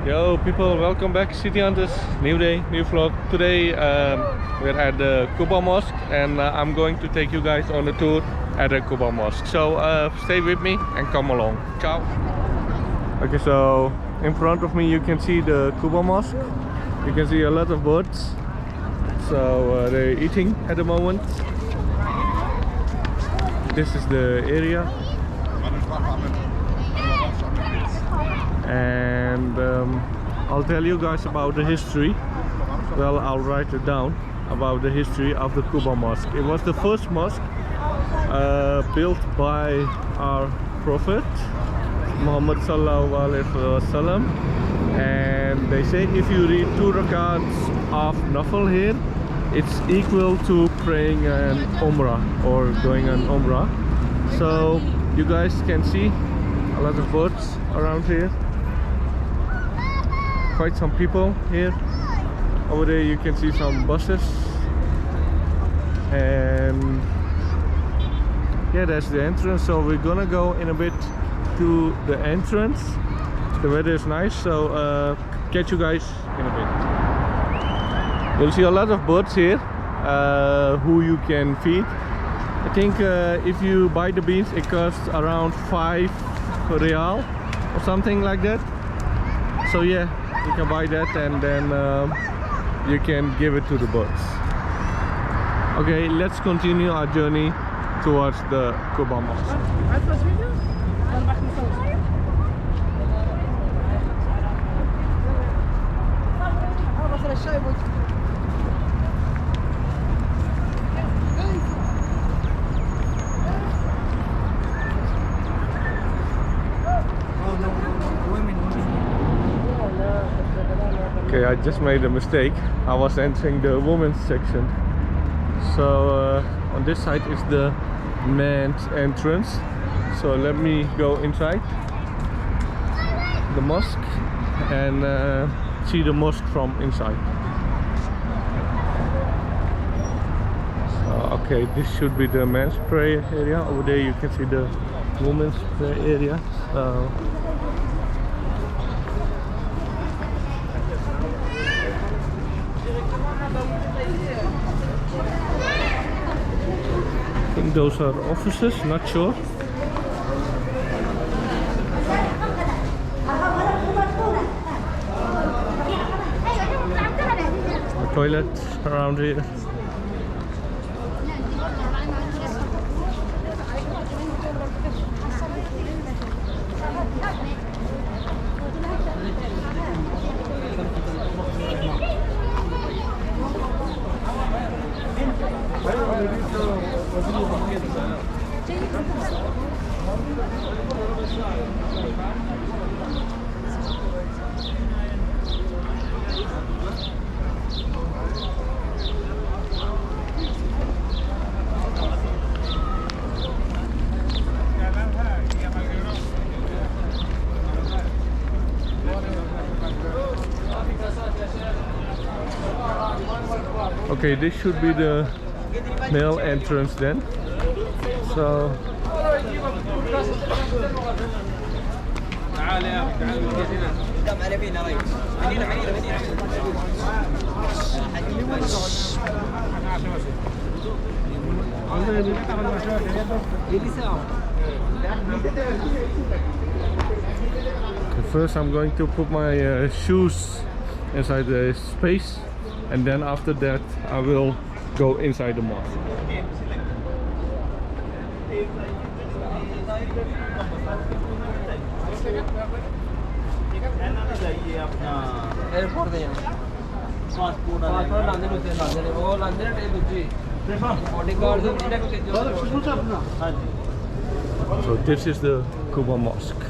Yo people, welcome back City Hunters. New day, new vlog. Today we're at the Quba Mosque and I'm going to take you guys on a tour at the Quba Mosque. So stay with me and come along. Ciao. Okay, so in front of me you can see the Quba Mosque. You can see a lot of birds. So they're eating at the moment. This is the area. And I'll tell you guys about the history. Well, I'll write it down about the history of the Quba Mosque. It was the first mosque built by our Prophet Muhammad sallallahu alaihi wasallam, and they say if you read 2 rak'ahs of Nafil here, it's equal to praying an Umrah or going on Umrah. So you guys can see a lot of birds around here. Quite some people here. Over there you can see some buses, and yeah, that's the entrance. So we're gonna go in a bit to the entrance. The weather is nice, so catch you guys in a bit. You'll see a lot of birds here who you can feed. I think if you buy the beans it costs around 5 real or something like that. So yeah, you can buy that and then you can give it to the birds. Okay, let's continue our journey towards the Quba Mosque. Okay, I just made a mistake. I was entering the women's section. So on this side is the men's entrance. So let me go inside the mosque and see the mosque from inside. So, okay, this should be the men's prayer area. Over there you can see the women's prayer area. So I think those are offices, not sure. A toilet around here. Okay, this should be the male entrance then. So first I'm going to put my shoes inside the space, and then after that I will go inside the mosque. So this is the Quba Mosque.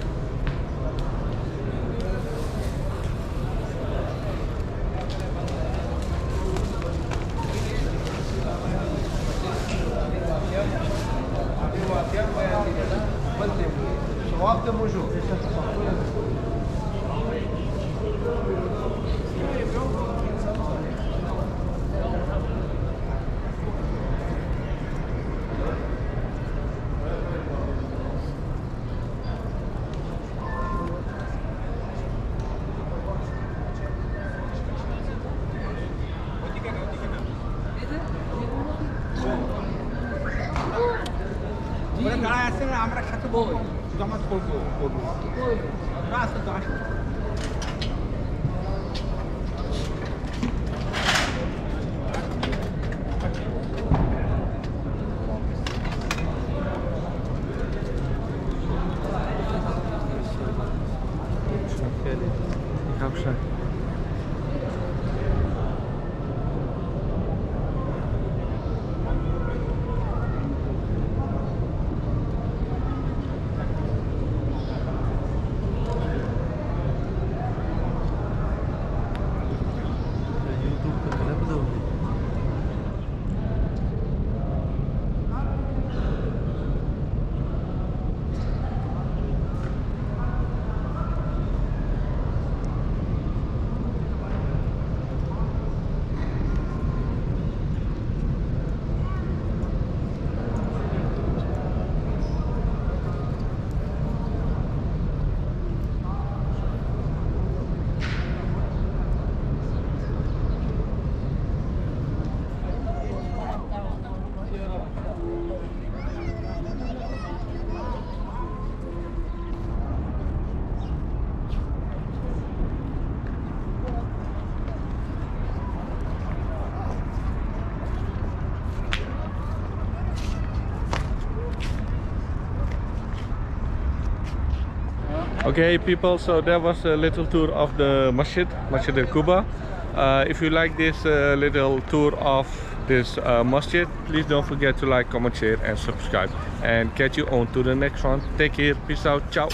Okay people, so that was a little tour of the Masjid al Quba. If you like this little tour of this masjid, please don't forget to like, comment, share and subscribe, and catch you on to the next one. Take care, peace out, ciao.